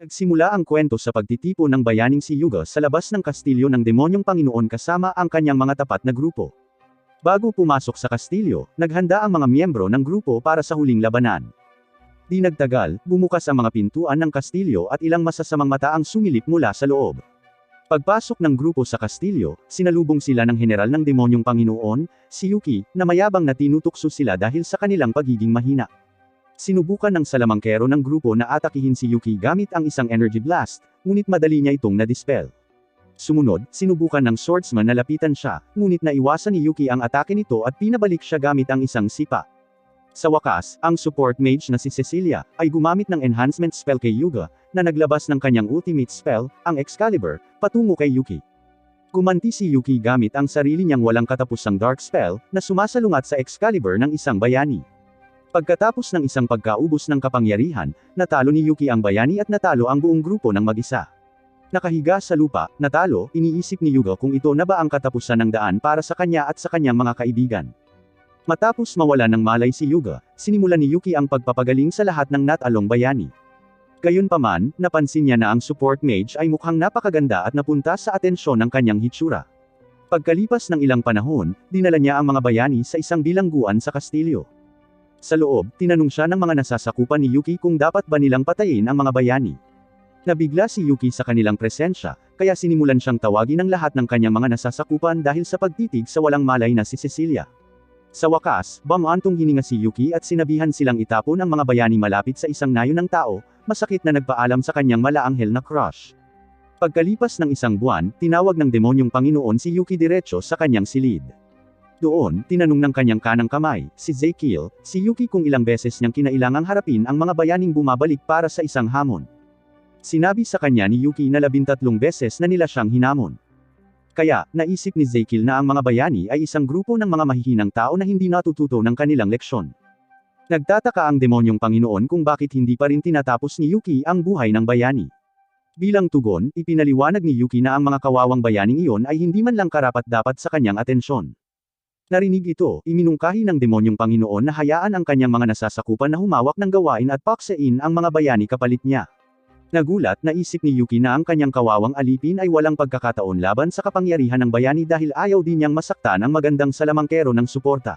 Nagsimula ang kwento sa pagtitipon ng bayaning si Yuga sa labas ng kastilyo ng demonyong Panginoon kasama ang kanyang mga tapat na grupo. Bago pumasok sa kastilyo, naghanda ang mga miyembro ng grupo para sa huling labanan. Di nagtagal, bumukas ang mga pintuan ng kastilyo at ilang masasamang mata ang sumilip mula sa loob. Pagpasok ng grupo sa kastilyo, sinalubong sila ng general ng demonyong Panginoon, si Yuki, na mayabang na tinutukso sila dahil sa kanilang pagiging mahina. Sinubukan ng salamangkero ng grupo na atakihin si Yuki gamit ang isang energy blast, ngunit madali niya itong na-dispel. Sumunod, sinubukan ng swordsman na lapitan siya, ngunit naiwasan ni Yuki ang atake nito at pinabalik siya gamit ang isang sipa. Sa wakas, ang support mage na si Cecilia, ay gumamit ng enhancement spell kay Yuga, na naglabas ng kanyang ultimate spell, ang Excalibur, patungo kay Yuki. Gumanti si Yuki gamit ang sarili niyang walang katapusang dark spell, na sumasalungat sa Excalibur ng isang bayani. Pagkatapos ng isang pagkaubos ng kapangyarihan, natalo ni Yuki ang bayani at natalo ang buong grupo ng mag-isa. Nakahiga sa lupa, natalo, iniisip ni Yuga kung ito na ba ang katapusan ng daan para sa kanya at sa kanyang mga kaibigan. Matapos mawala ng malay si Yuga, sinimulan ni Yuki ang pagpapagaling sa lahat ng natalong bayani. Gayunpaman, napansin niya na ang support mage ay mukhang napakaganda at napunta sa atensyon ng kanyang hitsura. Pagkalipas ng ilang panahon, dinala niya ang mga bayani sa isang bilangguan sa kastilyo. Sa loob, tinanong siya ng mga nasasakupan ni Yuki kung dapat ba nilang patayin ang mga bayani. Nabigla si Yuki sa kanilang presensya, kaya sinimulan siyang tawagin ang lahat ng kanyang mga nasasakupan dahil sa pagtitig sa walang malay na si Cecilia. Sa wakas, bumantong hininga si Yuki at sinabihan silang itapon ang mga bayani malapit sa isang nayo ng tao, masakit na nagpaalam sa kanyang malaanghel na crush. Pagkalipas ng isang buwan, tinawag ng demonyong Panginoon si Yuki diretso sa kanyang silid. Doon, tinanong ng kanyang kanang kamay, si Ezekiel, si Yuki kung ilang beses niyang kinailangang harapin ang mga bayaning bumabalik para sa isang hamon. Sinabi sa kanya ni Yuki na 13 beses na nila siyang hinamon. Kaya, naisip ni Ezekiel na ang mga bayani ay isang grupo ng mga mahihinang tao na hindi natututo ng kanilang leksyon. Nagtataka ang demonyong Panginoon kung bakit hindi pa rin tinatapos ni Yuki ang buhay ng bayani. Bilang tugon, ipinaliwanag ni Yuki na ang mga kawawang bayaning iyon ay hindi man lang karapat-dapat sa kanyang atensyon. Narinig ito, iminungkahi ng demonyong Panginoon na hayaan ang kanyang mga nasasakupan na humawak ng gawain at paksain ang mga bayani kapalit niya. Nagulat, naisip ni Yuki na ang kanyang kawawang alipin ay walang pagkakataon laban sa kapangyarihan ng bayani dahil ayaw din niyang masaktan ang magandang salamangkero ng suporta.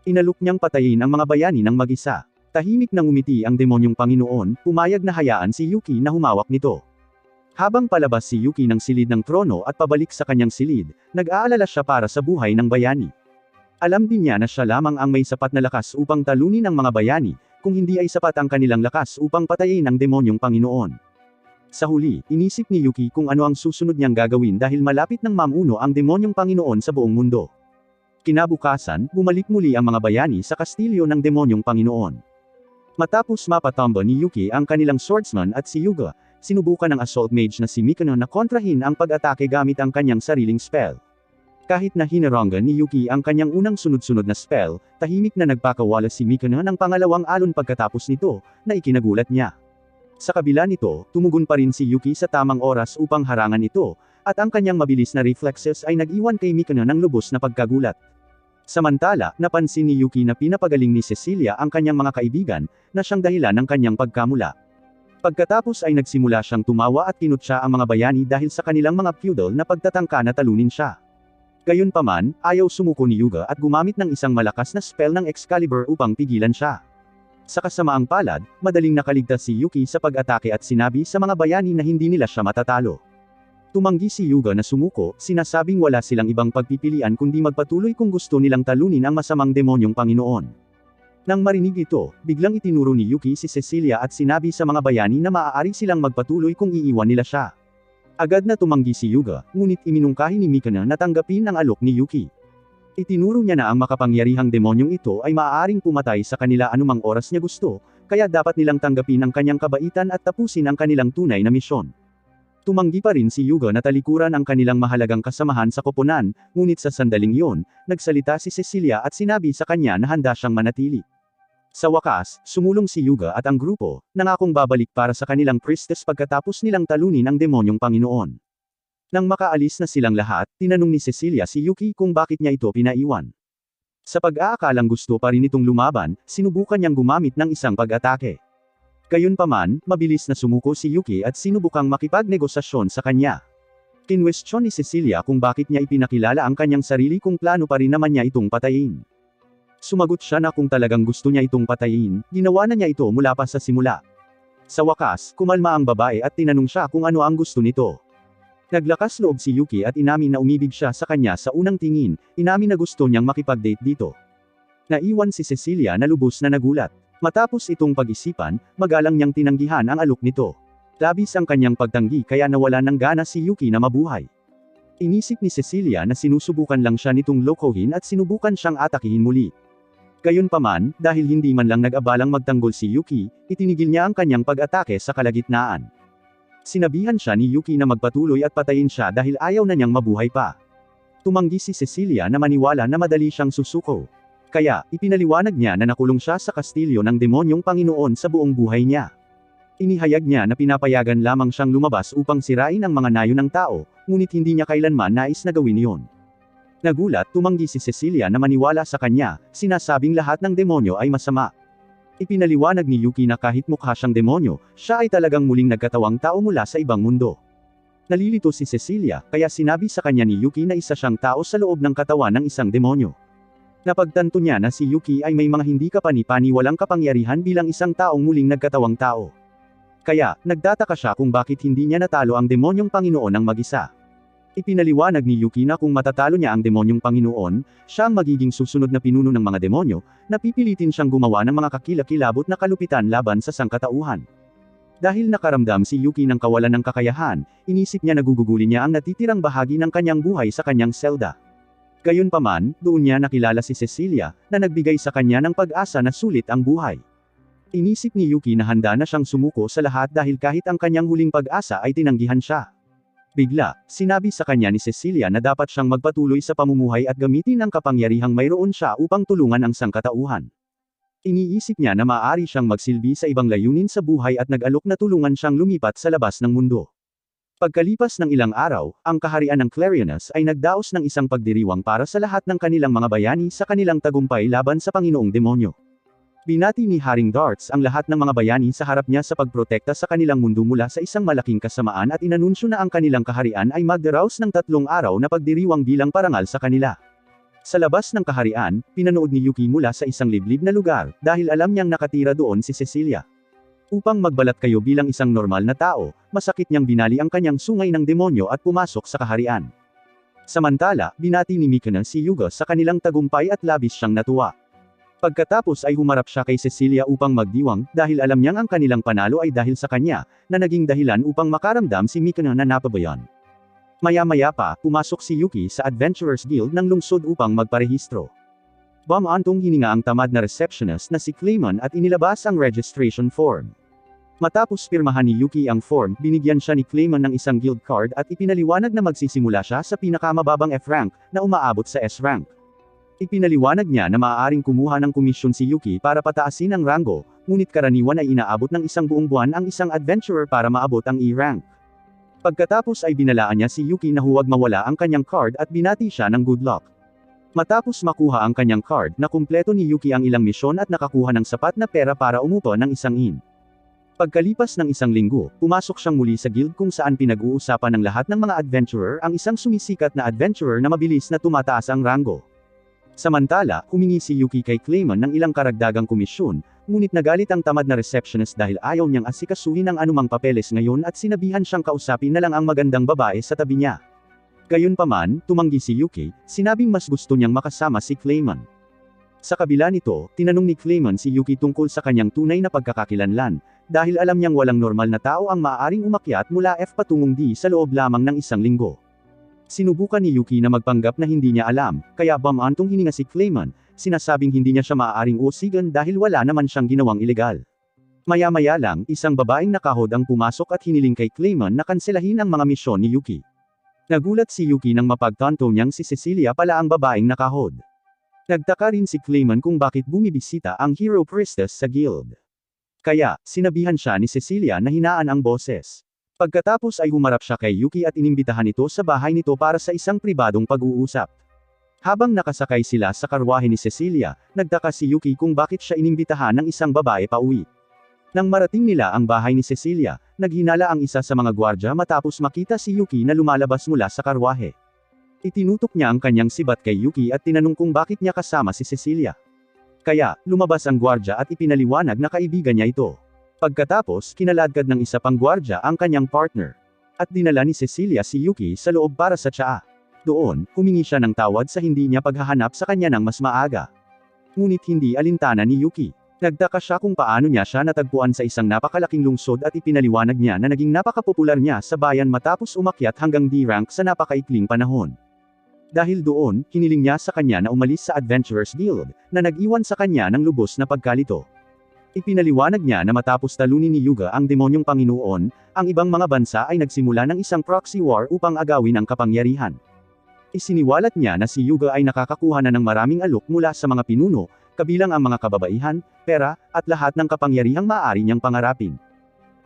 Inalok niyang patayin ang mga bayani ng mag-isa. Tahimik na ngumiti ang demonyong Panginoon, pumayag na hayaan si Yuki na humawak nito. Habang palabas si Yuki ng silid ng trono at pabalik sa kanyang silid, nag-aalala siya para sa buhay ng bayani. Alam din niya na siya lamang ang may sapat na lakas upang talunin ang mga bayani, kung hindi ay sapat ang kanilang lakas upang patayin ang demonyong Panginoon. Sa huli, inisip ni Yuki kung ano ang susunod niyang gagawin dahil malapit ng mamuno ang demonyong Panginoon sa buong mundo. Kinabukasan, bumalik muli ang mga bayani sa kastilyo ng demonyong Panginoon. Matapos mapatamba ni Yuki ang kanilang swordsman at si Yuga, sinubukan ng assault mage na si Mikano na kontrahin ang pag-atake gamit ang kanyang sariling spell. Kahit na hinaranggan ni Yuki ang kanyang unang sunod-sunod na spell, tahimik na nagpakawala si Mikano ng pangalawang alon pagkatapos nito, na ikinagulat niya. Sa kabila nito, tumugon pa rin si Yuki sa tamang oras upang harangan ito, at ang kanyang mabilis na reflexes ay nag-iwan kay Mikano ng lubos na pagkagulat. Samantala, napansin ni Yuki na pinapagaling ni Cecilia ang kanyang mga kaibigan, na siyang dahilan ng kanyang pagkamula. Pagkatapos ay nagsimula siyang tumawa at kinutya ang mga bayani dahil sa kanilang mga feudal na pagtatangka na talunin siya. Gayunpaman, ayaw sumuko ni Yuga at gumamit ng isang malakas na spell ng Excalibur upang pigilan siya. Sa kasamaang palad, madaling nakaligtas si Yuki sa pag-atake at sinabi sa mga bayani na hindi nila siya matatalo. Tumanggi si Yuga na sumuko, sinasabing wala silang ibang pagpipilian kundi magpatuloy kung gusto nilang talunin ang masamang demonyong Panginoon. Nang marinig ito, biglang itinuro ni Yuki si Cecilia at sinabi sa mga bayani na maaari silang magpatuloy kung iiwan nila siya. Agad na tumanggi si Yuga, ngunit iminungkahi ni Mikano na tanggapin ang alok ni Yuki. Itinuro niya na ang makapangyarihang demonyong ito ay maaaring pumatay sa kanila anumang oras niya gusto, kaya dapat nilang tanggapin ang kanyang kabaitan at tapusin ang kanilang tunay na misyon. Tumanggi pa rin si Yuga na talikuran ang kanilang mahalagang kasamahan sa koponan, ngunit sa sandaling iyon, nagsalita si Cecilia at sinabi sa kanya na handa siyang manatili. Sa wakas, sumulong si Yuga at ang grupo, nangakong babalik para sa kanilang priestess pagkatapos nilang talunin ang demonyong Panginoon. Nang makaalis na silang lahat, tinanong ni Cecilia si Yuki kung bakit niya ito pinaiwan. Sa pag-aakalang gusto pa rin itong lumaban, sinubukan niyang gumamit ng isang pag-atake. Gayunpaman, mabilis na sumuko si Yuki at sinubukang makipagnegosasyon sa kanya. Kinwestiyon ni Cecilia kung bakit niya ipinakilala ang kanyang sarili kung plano pa rin naman niya itong patayin. Sumagot siya na kung talagang gusto niya itong patayin, ginawa na niya ito mula pa sa simula. Sa wakas, kumalma ang babae at tinanong siya kung ano ang gusto nito. Naglakas loob si Yuki at inamin na umibig siya sa kanya sa unang tingin, inamin na gusto niyang makipag-date dito. Naiwan si Cecilia na lubos na nagulat. Matapos itong pag-isipan, magalang niyang tinanggihan ang alok nito. Labis ang kanyang pagtanggi kaya nawala ng gana si Yuki na mabuhay. Inisip ni Cecilia na sinusubukan lang siya nitong lokohin at sinubukan siyang atakihin muli. Gayunpaman, dahil hindi man lang nag-abalang magtanggol si Yuki, itinigil niya ang kanyang pag-atake sa kalagitnaan. Sinabihan siya ni Yuki na magpatuloy at patayin siya dahil ayaw na niyang mabuhay pa. Tumanggi si Cecilia na maniwala na madali siyang susuko. Kaya, ipinaliwanag niya na nakulong siya sa kastilyo ng demonyong Panginoon sa buong buhay niya. Inihayag niya na pinapayagan lamang siyang lumabas upang sirain ang mga nayo ng tao, ngunit hindi niya kailanman nais na gawin iyon. Nagulat, tumanggi si Cecilia na maniwala sa kanya, sinasabing lahat ng demonyo ay masama. Ipinaliwanag ni Yuki na kahit mukha siyang demonyo, siya ay talagang muling nagkatawang tao mula sa ibang mundo. Nalilito si Cecilia, kaya sinabi sa kanya ni Yuki na isa siyang tao sa loob ng katawan ng isang demonyo. Napagtanto niya na si Yuki ay may mga hindi kapani-paniwalang kapangyarihan bilang isang taong muling nagkatawang tao. Kaya, nagtataka siya kung bakit hindi niya natalo ang demonyong Panginoon ng mag-isa. Ipinaliwanag ni Yuki na kung matatalo niya ang demonyong Panginoon, siya ang magiging susunod na pinuno ng mga demonyo, na pipilitin siyang gumawa ng mga kakilakilabot na kalupitan laban sa sangkatauhan. Dahil nakaramdam si Yuki ng kawalan ng kakayahan, inisip niya na gugugulin niya ang natitirang bahagi ng kanyang buhay sa kanyang selda. Gayunpaman, doon niya nakilala si Cecilia, na nagbigay sa kanya ng pag-asa na sulit ang buhay. Inisip ni Yuki na handa na siyang sumuko sa lahat dahil kahit ang kanyang huling pag-asa ay tinanggihan siya. Bigla, sinabi sa kanya ni Cecilia na dapat siyang magpatuloy sa pamumuhay at gamitin ang kapangyarihang mayroon siya upang tulungan ang sangkatauhan. Iniisip niya na maaari siyang magsilbi sa ibang layunin sa buhay at nag-alok na tulungan siyang lumipat sa labas ng mundo. Pagkalipas ng ilang araw, ang kaharian ng Clariones ay nagdaos ng isang pagdiriwang para sa lahat ng kanilang mga bayani sa kanilang tagumpay laban sa Panginoong Demonyo. Binati ni Haring Darts ang lahat ng mga bayani sa harap niya sa pagprotekta sa kanilang mundo mula sa isang malaking kasamaan at inanunsyo na ang kanilang kaharian ay magdaraos ng 3 araw na pagdiriwang bilang parangal sa kanila. Sa labas ng kaharian, pinanood ni Yuki mula sa isang liblib na lugar, dahil alam niyang nakatira doon si Cecilia. Upang magbalat kayo bilang isang normal na tao, masakit niyang binali ang kanyang sungay ng demonyo at pumasok sa kaharian. Samantala, binati ni Mikana si Yuga sa kanilang tagumpay at labis siyang natuwa. Pagkatapos ay humarap siya kay Cecilia upang magdiwang, dahil alam niyang ang kanilang panalo ay dahil sa kanya, na naging dahilan upang makaramdam si Mikana na napabayan. Maya-maya pa, pumasok si Yuki sa Adventurers Guild ng lungsod upang magparehistro. Bumantong hininga ang tamad na receptionist na si Clayman at inilabas ang registration form. Matapos pirmahan ni Yuki ang form, binigyan siya ni Clayman ng isang guild card at ipinaliwanag na magsisimula siya sa pinakamababang F rank, na umaabot sa S rank. Ipinaliwanag niya na maaaring kumuha ng komisyon si Yuki para pataasin ang ranggo, ngunit karaniwan ay inaabot ng isang buong buwan ang isang adventurer para maabot ang E rank. Pagkatapos ay binalaan niya si Yuki na huwag mawala ang kanyang card at binati siya ng good luck. Matapos makuha ang kanyang card, nakumpleto ni Yuki ang ilang misyon at nakakuha ng sapat na pera para umupo ng isang inn. Pagkalipas ng isang linggo, pumasok siyang muli sa guild kung saan pinag-uusapan ng lahat ng mga adventurer ang isang sumisikat na adventurer na mabilis na tumataas ang ranggo. Samantala, humingi si Yuki kay Clayman ng ilang karagdagang komisyon, ngunit nagalit ang tamad na receptionist dahil ayaw niyang asikasuhin ang anumang papeles ngayon at sinabihan siyang kausapin na lang ang magandang babae sa tabi niya. Gayunpaman, tumanggi si Yuki, sinabing mas gusto niyang makasama si Clayman. Sa kabila nito, tinanong ni Clayman si Yuki tungkol sa kanyang tunay na pagkakakilanlan, dahil alam niyang walang normal na tao ang maaaring umakyat mula F patungong D sa loob lamang ng isang linggo. Sinubukan ni Yuki na magpanggap na hindi niya alam, kaya bumantong hininga si Clayman, sinasabing hindi niya siya maaaring usigan dahil wala naman siyang ginawang ilegal. Maya-maya lang, isang babaeng nakahod ang pumasok at hiniling kay Clayman na kanselahin ang mga misyon ni Yuki. Nagulat si Yuki nang mapagtanto niyang si Cecilia pala ang babaeng nakahod. Nagtaka rin si Clayman kung bakit bumibisita ang hero priestess sa guild. Kaya, sinabihan siya ni Cecilia na hinaan ang boses. Pagkatapos ay humarap siya kay Yuki at inimbitahan ito sa bahay nito para sa isang pribadong pag-uusap. Habang nakasakay sila sa karwahe ni Cecilia, nagtaka si Yuki kung bakit siya inimbitahan ng isang babae pauwi. Nang marating nila ang bahay ni Cecilia, naghinala ang isa sa mga gwardya matapos makita si Yuki na lumalabas mula sa karwahe. Itinutok niya ang kanyang sibat kay Yuki at tinanong kung bakit niya kasama si Cecilia. Kaya, lumabas ang gwardya at ipinaliwanag na kaibigan niya ito. Pagkatapos, kinaladkad ng isa pang gwardya ang kanyang partner. At dinala ni Cecilia si Yuki sa loob para sa tsaa. Doon, humingi siya ng tawad sa hindi niya paghahanap sa kanya ng mas maaga. Ngunit hindi alintana ni Yuki. Nagtaka siya kung paano niya siya natagpuan sa isang napakalaking lungsod at ipinaliwanag niya na naging napakapopular niya sa bayan matapos umakyat hanggang D-rank sa napakaikling panahon. Dahil doon, hiniling niya sa kanya na umalis sa Adventurers Guild, na nag-iwan sa kanya ng lubos na pagkalito. Ipinaliwanag niya na matapos talunin ni Yuga ang demonyong Panginoon, ang ibang mga bansa ay nagsimula ng isang proxy war upang agawin ang kapangyarihan. Isiniwalat niya na si Yuga ay nakakakuha na ng maraming alok mula sa mga pinuno, kabilang ang mga kababaihan, pera, at lahat ng kapangyarihang maaari niyang pangarapin.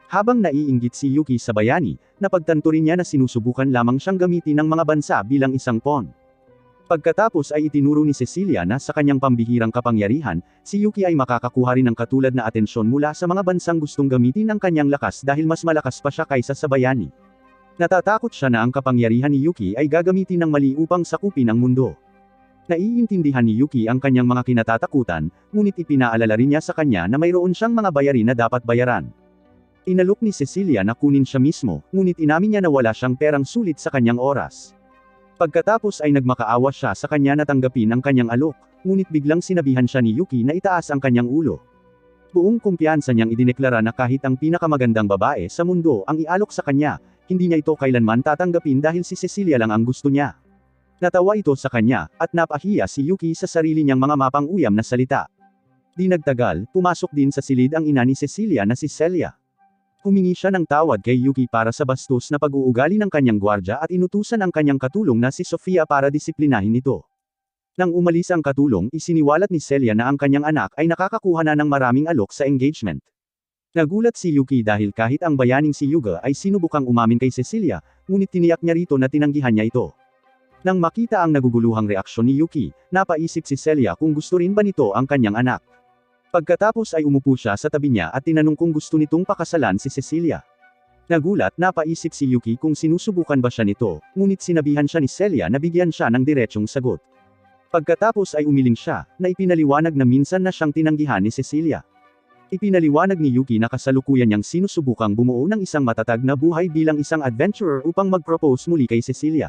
Habang naiinggit si Yuki sa bayani, napagtanto rin niya na sinusubukan lamang siyang gamitin ng mga bansa bilang isang pawn. Pagkatapos ay itinuro ni Cecilia na sa kanyang pambihirang kapangyarihan, si Yuki ay makakakuha rin ng katulad na atensyon mula sa mga bansang gustong gamitin ang kanyang lakas dahil mas malakas pa siya kaysa sa bayani. Natatakot siya na ang kapangyarihan ni Yuki ay gagamitin ng mali upang sakupin ang mundo. Naiintindihan ni Yuki ang kanyang mga kinatatakutan, ngunit ipinaalala rin niya sa kanya na mayroon siyang mga bayarin na dapat bayaran. Inalok ni Cecilia na kunin siya mismo, ngunit inamin niya na wala siyang perang sulit sa kanyang oras. Pagkatapos ay nagmakaawa siya sa kanya na tanggapin ang kanyang alok, ngunit biglang sinabihan siya ni Yuki na itaas ang kanyang ulo. Buong kumpiyansa niyang idineklara na kahit ang pinakamagandang babae sa mundo ang ialok sa kanya, hindi niya ito kailanman tatanggapin dahil si Cecilia lang ang gusto niya. Natawa ito sa kanya, at napahiya si Yuki sa sarili niyang mga mapang-uyam na salita. Di nagtagal, pumasok din sa silid ang ina ni Cecilia na si Celia. Humingi siya ng tawad kay Yuki para sa bastos na pag-uugali ng kanyang gwardya at inutusan ang kanyang katulong na si Sofia para disiplinahin ito. Nang umalis ang katulong, isiniwalat ni Celia na ang kanyang anak ay nakakakuha na ng maraming alok sa engagement. Nagulat si Yuki dahil kahit ang bayaning si Yuga ay sinubukang umamin kay Cecilia, ngunit tiniyak niya rito na tinanggihan niya ito. Nang makita ang naguguluhang reaksyon ni Yuki, napaisip si Celia kung gusto rin ba nito ang kanyang anak. Pagkatapos ay umupo siya sa tabi niya at tinanong kung gusto nitong pakasalan si Cecilia. Nagulat, napaisip si Yuki kung sinusubukan ba siya nito, ngunit sinabihan siya ni Celia na bigyan siya ng diretsong sagot. Pagkatapos ay umiling siya, na ipinaliwanag na minsan na siyang tinanggihan ni Cecilia. Ipinaliwanag ni Yuki na kasalukuyan niyang sinusubukang bumuo ng isang matatag na buhay bilang isang adventurer upang mag-propose muli kay Cecilia.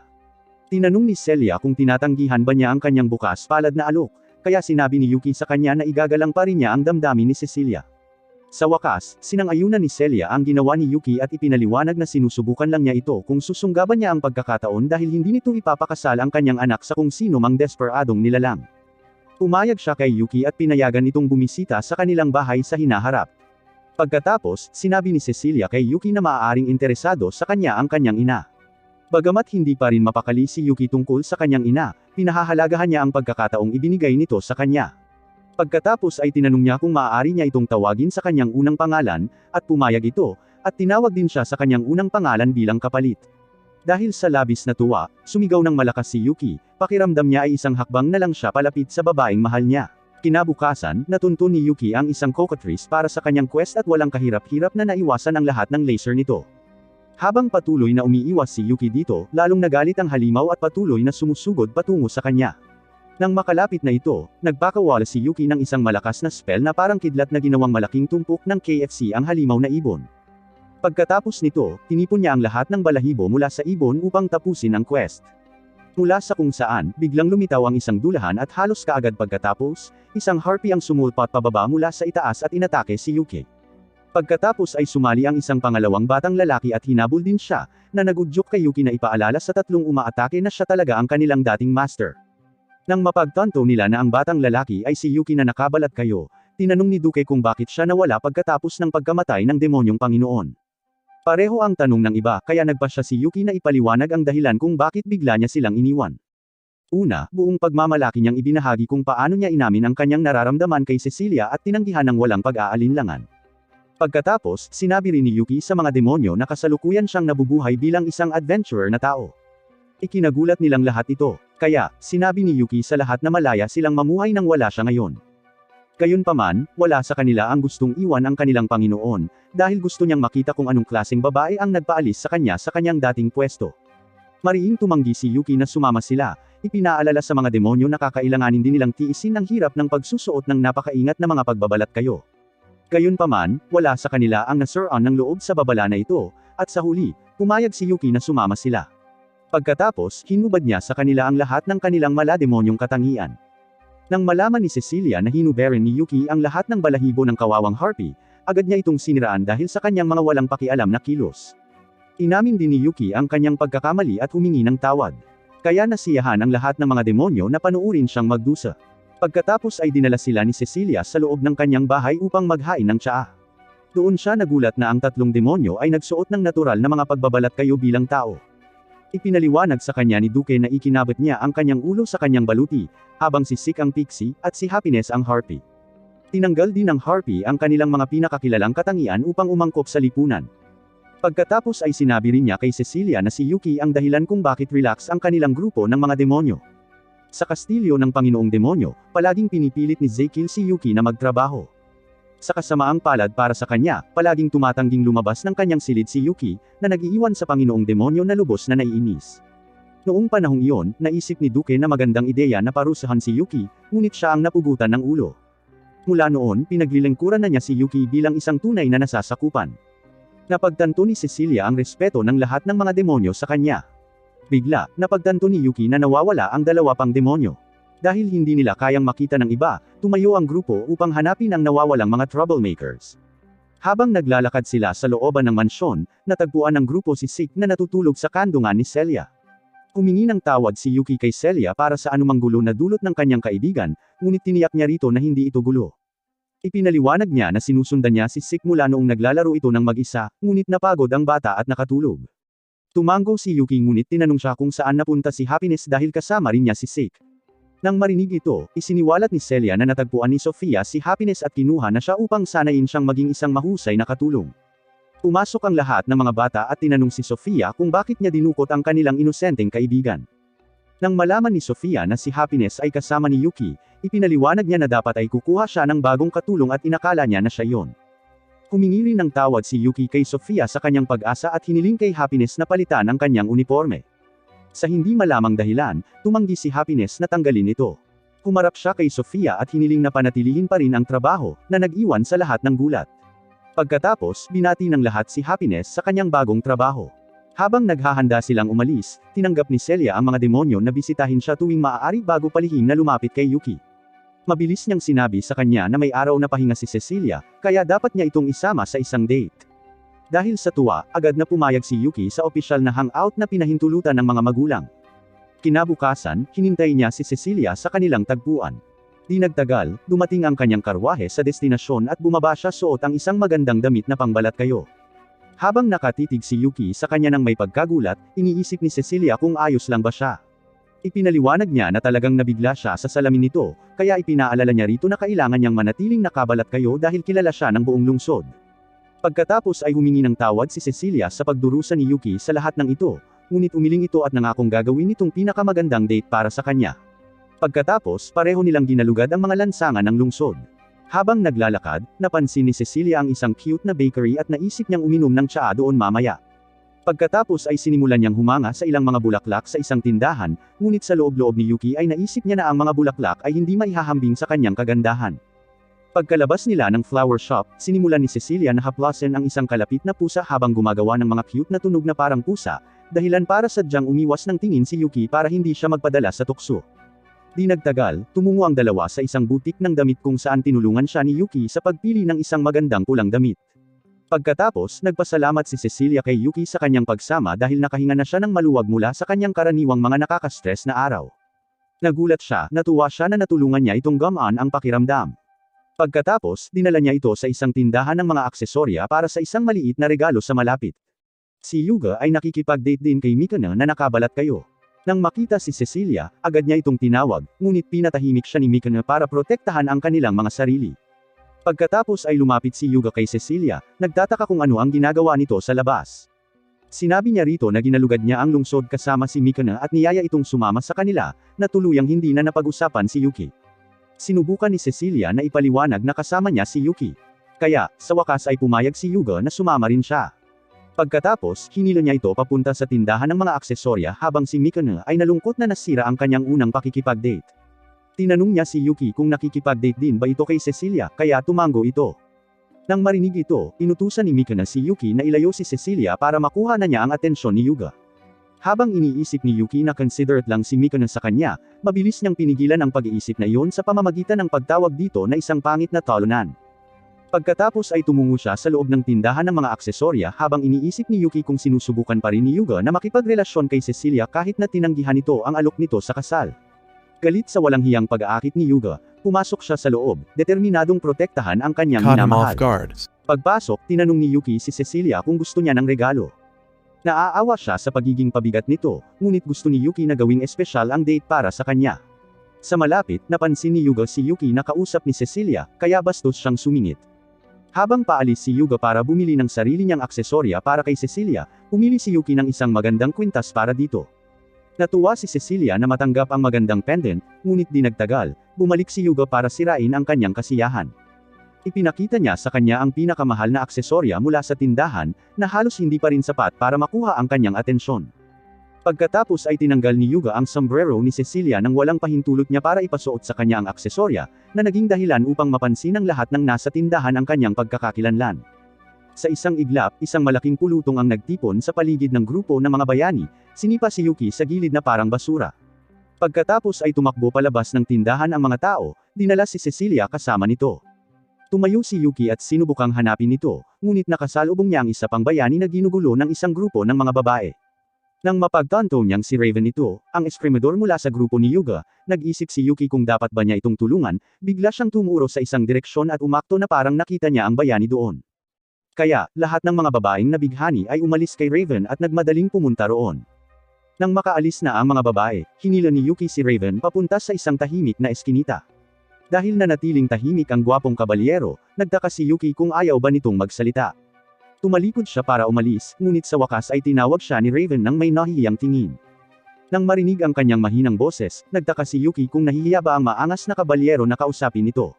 Tinanong ni Celia kung tinatanggihan ba niya ang kanyang bukas palad na alok, kaya sinabi ni Yuki sa kanya na igagalang pa rin niya ang damdamin ni Cecilia. Sa wakas, sinang-ayunan ni Celia ang ginawa ni Yuki at ipinaliwanag na sinusubukan lang niya ito kung susunggaban niya ang pagkakataon dahil hindi nito ipapakasal ang kanyang anak sa kung sino mang desperadong nilalang. Pumayag siya kay Yuki at pinayagan itong bumisita sa kanilang bahay sa hinaharap. Pagkatapos, sinabi ni Cecilia kay Yuki na maaaring interesado sa kanya ang kanyang ina. Bagamat hindi pa rin mapakali si Yuki tungkol sa kanyang ina, pinahahalagahan niya ang pagkakataong ibinigay nito sa kanya. Pagkatapos ay tinanong niya kung maaari niya itong tawagin sa kanyang unang pangalan, at pumayag ito, at tinawag din siya sa kanyang unang pangalan bilang kapalit. Dahil sa labis na tuwa, sumigaw ng malakas si Yuki, pakiramdam niya ay isang hakbang na lang siya palapit sa babaeng mahal niya. Kinabukasan, natuntun ni Yuki ang isang cockatrice para sa kanyang quest at walang kahirap-hirap na naiwasan ang lahat ng laser nito. Habang patuloy na umiiwas si Yuki dito, lalong nagalit ang halimaw at patuloy na sumusugod patungo sa kanya. Nang makalapit na ito, nagpakawala si Yuki ng isang malakas na spell na parang kidlat na ginawang malaking tumpok ng KFC ang halimaw na ibon. Pagkatapos nito, tinipon niya ang lahat ng balahibo mula sa ibon upang tapusin ang quest. Mula sa kung saan, biglang lumitaw ang isang dulahan at halos kaagad pagkatapos, isang harpy ang sumulpat pababa mula sa itaas at inatake si Yuki. Pagkatapos ay sumali ang isang pangalawang batang lalaki at hinabol din siya, na nagudyok kay Yuki na ipaalala sa tatlong umaatake na siya talaga ang kanilang dating master. Nang mapagtanto nila na ang batang lalaki ay si Yuki na nakabalat kayo, tinanong ni Duke kung bakit siya nawala pagkatapos ng pagkamatay ng demonyong Panginoon. Pareho ang tanong ng iba, kaya nagpa siya si Yuki na ipaliwanag ang dahilan kung bakit bigla niya silang iniwan. Una, buong pagmamalaki niyang ibinahagi kung paano niya inamin ang kanyang nararamdaman kay Cecilia at tinanggihan ng walang pag-aalinlangan. Pagkatapos, sinabi rin ni Yuki sa mga demonyo na kasalukuyan siyang nabubuhay bilang isang adventurer na tao. Ikinagulat nilang lahat ito, kaya, sinabi ni Yuki sa lahat na malaya silang mamuhay nang wala siya ngayon. Gayunpaman, wala sa kanila ang gustong iwan ang kanilang Panginoon, dahil gusto niyang makita kung anong klaseng babae ang nagpaalis sa kanyang dating pwesto. Mariing tumanggi si Yuki na sumama sila, ipinaalala sa mga demonyo na kakailanganin din nilang tiisin ang hirap ng pagsusuot ng napakaingat na mga pagbabalat kayo. Gayunpaman, wala sa kanila ang nasuran ng loob sa babala na ito, at sa huli, pumayag si Yuki na sumama sila. Pagkatapos, hinubad niya sa kanila ang lahat ng kanilang malademonyong katangian. Nang malaman ni Cecilia na hinuberan ni Yuki ang lahat ng balahibo ng kawawang harpy, agad niya itong siniraan dahil sa kanyang mga walang pakialam na kilos. Inamin din ni Yuki ang kanyang pagkakamali at humingi ng tawad. Kaya nasiyahan ang lahat ng mga demonyo na panuurin siyang magdusa. Pagkatapos ay dinala sila ni Cecilia sa loob ng kanyang bahay upang maghain ng tsaa. Doon siya nagulat na ang tatlong demonyo ay nagsuot ng natural na mga pagbabalat kayo bilang tao. Ipinaliwanag sa kanya ni Duke na ikinabit niya ang kanyang ulo sa kanyang baluti, habang si Sick ang pixie, at si Happiness ang harpy. Tinanggal din ng harpy ang kanilang mga pinakakilalang katangian upang umangkop sa lipunan. Pagkatapos ay sinabi rin niya kay Cecilia na si Yuki ang dahilan kung bakit relax ang kanilang grupo ng mga demonyo. Sa kastilyo ng Panginoong Demonyo, palaging pinipilit ni Zekil si Yuki na magtrabaho. Sa kasamaang palad para sa kanya, palaging tumatangging lumabas ng kanyang silid si Yuki, na nag-iiwan sa Panginoong Demonyo na lubos na naiinis. Noong panahong iyon, naisip ni Duke na magandang ideya na parusahan si Yuki, ngunit siya ang napugutan ng ulo. Mula noon, pinaglilingkuran na niya si Yuki bilang isang tunay na nasasakupan. Napagtanto ni Cecilia ang respeto ng lahat ng mga demonyo sa kanya. Bigla, napagtanto ni Yuki na nawawala ang dalawa pang demonyo. Dahil hindi nila kayang makita ng iba, tumayo ang grupo upang hanapin ang nawawalang mga troublemakers. Habang naglalakad sila sa looban ng mansyon, natagpuan ng grupo si Sick na natutulog sa kandungan ni Celia. Humingi ng tawad si Yuki kay Celia para sa anumang gulo na dulot ng kanyang kaibigan, ngunit tiniyak niya rito na hindi ito gulo. Ipinaliwanag niya na sinusundan niya si Sick mula noong naglalaro ito ng mag-isa, ngunit napagod ang bata at nakatulog. Tumango si Yuki ngunit tinanong siya kung saan napunta si Happiness dahil kasama rin niya si Sick. Nang marinig ito, isiniwalat ni Celia na natagpuan ni Sofia si Happiness at kinuha na siya upang sanayin siyang maging isang mahusay na katulong. Pumasok ang lahat ng mga bata at tinanong si Sofia kung bakit niya dinukot ang kanilang inosenteng kaibigan. Nang malaman ni Sofia na si Happiness ay kasama ni Yuki, ipinaliwanag niya na dapat ay kukuha siya ng bagong katulong at inakala niya na siya yon. Humingi rin ng tawad si Yuki kay Sofia sa kanyang pag-asa at hiniling kay Happiness na palitan ang kanyang uniforme. Sa hindi malamang dahilan, tumanggi si Happiness na tanggalin ito. Humarap siya kay Sofia at hiniling na panatilihin pa rin ang trabaho, na nag-iwan sa lahat ng gulat. Pagkatapos, binati ng lahat si Happiness sa kanyang bagong trabaho. Habang naghahanda silang umalis, tinanggap ni Celia ang mga demonyo na bisitahin siya tuwing maaari bago palihim na lumapit kay Yuki. Mabilis niyang sinabi sa kanya na may araw na pahinga si Cecilia, kaya dapat niya itong isama sa isang date. Dahil sa tuwa, agad na pumayag si Yuki sa opisyal na hangout na pinahintulutan ng mga magulang. Kinabukasan, hinintay niya si Cecilia sa kanilang tagpuan. Di nagtagal, dumating ang kanyang karwahe sa destinasyon at bumaba siya suot ang isang magandang damit na pangbalat kayo. Habang nakatitig si Yuki sa kanya ng may pagkagulat, iniisip ni Cecilia kung ayos lang ba siya. Ipinaliwanag niya na talagang nabigla siya sa salamin nito, kaya ipinaalala niya rito na kailangan niyang manatiling nakabalat kayo dahil kilala siya ng buong lungsod. Pagkatapos ay humingi ng tawad si Cecilia sa pagdurusa ni Yuki sa lahat ng ito, ngunit umiling ito at nangakong gagawin itong pinakamagandang date para sa kanya. Pagkatapos, pareho nilang ginalugad ang mga lansangan ng lungsod. Habang naglalakad, napansin ni Cecilia ang isang cute na bakery at naisip niyang uminom ng tsaa doon mamaya. Pagkatapos ay sinimulan niyang humanga sa ilang mga bulaklak sa isang tindahan, ngunit sa loob-loob ni Yuki ay naisip niya na ang mga bulaklak ay hindi maihahambing sa kanyang kagandahan. Pagkalabas nila ng flower shop, sinimulan ni Cecilia na haplasin ang isang kalapit na pusa habang gumagawa ng mga cute na tunog na parang pusa, dahilan para sadyang umiwas ng tingin si Yuki para hindi siya magpadala sa tukso. Di nagtagal, tumungo ang dalawa sa isang butik ng damit kung saan tinulungan siya ni Yuki sa pagpili ng isang magandang pulang damit. Pagkatapos, nagpasalamat si Cecilia kay Yuki sa kanyang pagsama dahil nakahinga na siya ng maluwag mula sa kanyang karaniwang mga nakakastress na araw. Nagulat siya, natuwa siya na natulungan niya itong gumaan ang pakiramdam. Pagkatapos, dinala niya ito sa isang tindahan ng mga aksesorya para sa isang maliit na regalo sa malapit. Si Yuga ay nakikipag-date din kay Mikana na nakabalat kayo. Nang makita si Cecilia, agad niya itong tinawag, ngunit pinatahimik siya ni Mikana para protektahan ang kanilang mga sarili. Pagkatapos ay lumapit si Yuga kay Cecilia, nagtataka kung ano ang ginagawa nito sa labas. Sinabi niya rito na ginalugad niya ang lungsod kasama si Mikana at niyaya itong sumama sa kanila, na tuluyang hindi na napag-usapan si Yuki. Sinubukan ni Cecilia na ipaliwanag na kasama niya si Yuki. Kaya, sa wakas ay pumayag si Yuga na sumama rin siya. Pagkatapos, hinila niya ito papunta sa tindahan ng mga aksesorya habang si Mikuna ay nalungkot na nasira ang kanyang unang pakikipag-date. Tinanong niya si Yuki kung nakikipag-date din ba ito kay Cecilia, kaya tumango ito. Nang marinig ito, inutusan ni Mikuna si Yuki na ilayo si Cecilia para makuha na niya ang atensyon ni Yuga. Habang iniisip ni Yuki na considerate lang si Mikuna sa kanya, mabilis niyang pinigilan ang pag-iisip na iyon sa pamamagitan ng pagtawag dito na isang pangit na talunan. Pagkatapos ay tumungo siya sa loob ng tindahan ng mga aksesorya habang iniisip ni Yuki kung sinusubukan pa rin ni Yuga na makipagrelasyon kay Cecilia kahit na tinanggihan nito ang alok nito sa kasal. Galit sa walang hiyang pag-aakit ni Yuga, pumasok siya sa loob, determinadong protektahan ang kanyang Caught him minamahal. off guard. Pagpasok, tinanong ni Yuki si Cecilia kung gusto niya ng regalo. Naaawa siya sa pagiging pabigat nito, ngunit gusto ni Yuki na gawing espesyal ang date para sa kanya. Sa malapit, napansin ni Yuga si Yuki na kausap ni Cecilia, kaya bastos siyang sumingit. Habang paalis si Yuga para bumili ng sarili niyang aksesorya para kay Cecilia, pumili si Yuki ng isang magandang kwintas para dito. Natuwa si Cecilia na matanggap ang magandang pendant, ngunit di nagtagal, bumalik si Yuga para sirain ang kanyang kasiyahan. Ipinakita niya sa kanya ang pinakamahal na aksesorya mula sa tindahan, na halos hindi pa rin sapat para makuha ang kanyang atensyon. Pagkatapos ay tinanggal ni Yuga ang sombrero ni Cecilia nang walang pahintulot niya para ipasuot sa kanya ang aksesorya, na naging dahilan upang mapansin ng lahat ng nasa tindahan ang kanyang pagkakakilanlan. Sa isang iglap, isang malaking pulutong ang nagtipon sa paligid ng grupo ng mga bayani, sinipa si Yuki sa gilid na parang basura. Pagkatapos ay tumakbo palabas ng tindahan ang mga tao, dinala si Cecilia kasama nito. Tumayo si Yuki at sinubukang hanapin ito, ngunit nakasalubong niya ang isa pang bayani na ginugulo ng isang grupo ng mga babae. Nang mapagtanto niyang si Raven ito, ang eskrimador mula sa grupo ni Yuga, nag-isip si Yuki kung dapat ba niya itong tulungan, bigla siyang tumuro sa isang direksyon at umakto na parang nakita niya ang bayani doon. Kaya, lahat ng mga babaeng nabighani ay umalis kay Raven at nagmadaling pumunta roon. Nang makaalis na ang mga babae, hinila ni Yuki si Raven papunta sa isang tahimik na eskinita. Dahil nanatiling tahimik ang gwapong kabalyero, nagtaka si Yuki kung ayaw ba nitong magsalita. Tumalikod siya para umalis, ngunit sa wakas ay tinawag siya ni Raven nang may nahihiyang tingin. Nang marinig ang kanyang mahinang boses, nagtaka si Yuki kung nahihiya ba ang maangas na kabalyero na kausapin nito.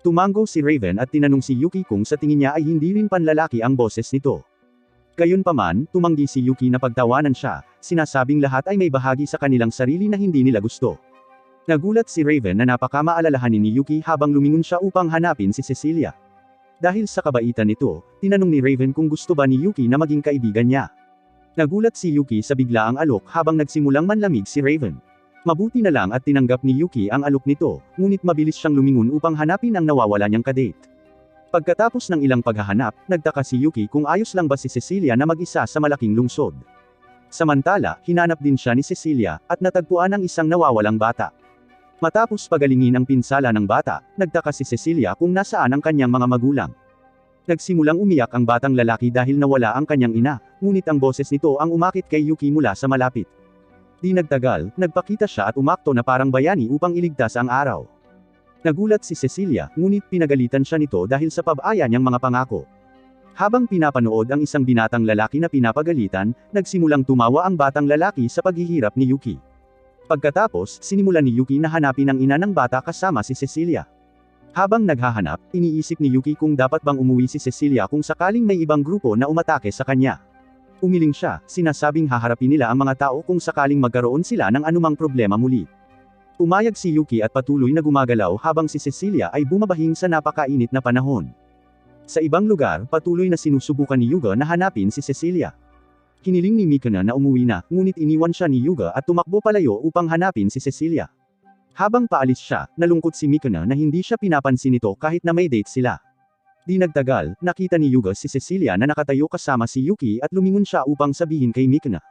Tumango si Raven at tinanong si Yuki kung sa tingin niya ay hindi rin panlalaki ang boses nito. Gayunpaman, tumanggi si Yuki na pagtawanan siya, sinasabing lahat ay may bahagi sa kanilang sarili na hindi nila gusto. Nagulat si Raven na napakamaalalahanin ni Yuki habang lumingon siya upang hanapin si Cecilia. Dahil sa kabaitan nito, tinanong ni Raven kung gusto ba ni Yuki na maging kaibigan niya. Nagulat si Yuki sa biglaang alok habang nagsimulang manlamig si Raven. Mabuti na lang at tinanggap ni Yuki ang alok nito, ngunit mabilis siyang lumingon upang hanapin ang nawawala niyang kadate. Pagkatapos ng ilang paghahanap, nagtaka si Yuki kung ayos lang ba si Cecilia na mag-isa sa malaking lungsod. Samantala, hinanap din siya ni Cecilia, at natagpuan ang isang nawawalang bata. Matapos pagalingin ang pinsala ng bata, nagtaka si Cecilia kung nasaan ang kanyang mga magulang. Nagsimulang umiyak ang batang lalaki dahil nawala ang kanyang ina, ngunit ang boses nito ang umakit kay Yuki mula sa malapit. Di nagtagal, nagpakita siya at umakto na parang bayani upang iligtas ang araw. Nagulat si Cecilia, ngunit pinagalitan siya nito dahil sa pab-aya niyang mga pangako. Habang pinapanood ang isang binatang lalaki na pinapagalitan, nagsimulang tumawa ang batang lalaki sa paghihirap ni Yuki. Pagkatapos, sinimulan ni Yuki na hanapin ang ina ng bata kasama si Cecilia. Habang naghahanap, iniisip ni Yuki kung dapat bang umuwi si Cecilia kung sakaling may ibang grupo na umatake sa kanya. Umiling siya, sinasabing haharapin nila ang mga tao kung sakaling magkaroon sila ng anumang problema muli. Pumayag si Yuki at patuloy na gumagalaw habang si Cecilia ay bumabahing sa napakainit na panahon. Sa ibang lugar, patuloy na sinusubukan ni Yuga na hanapin si Cecilia. Hiniling ni Mikuna na umuwi na, ngunit iniwan siya ni Yuga at tumakbo palayo upang hanapin si Cecilia. Habang paalis siya, nalungkot si Mikuna na hindi siya pinapansin nito kahit na may date sila. Di nagtagal, nakita ni Yuga si Cecilia na nakatayo kasama si Yuki at lumingon siya upang sabihin kay Mikuna.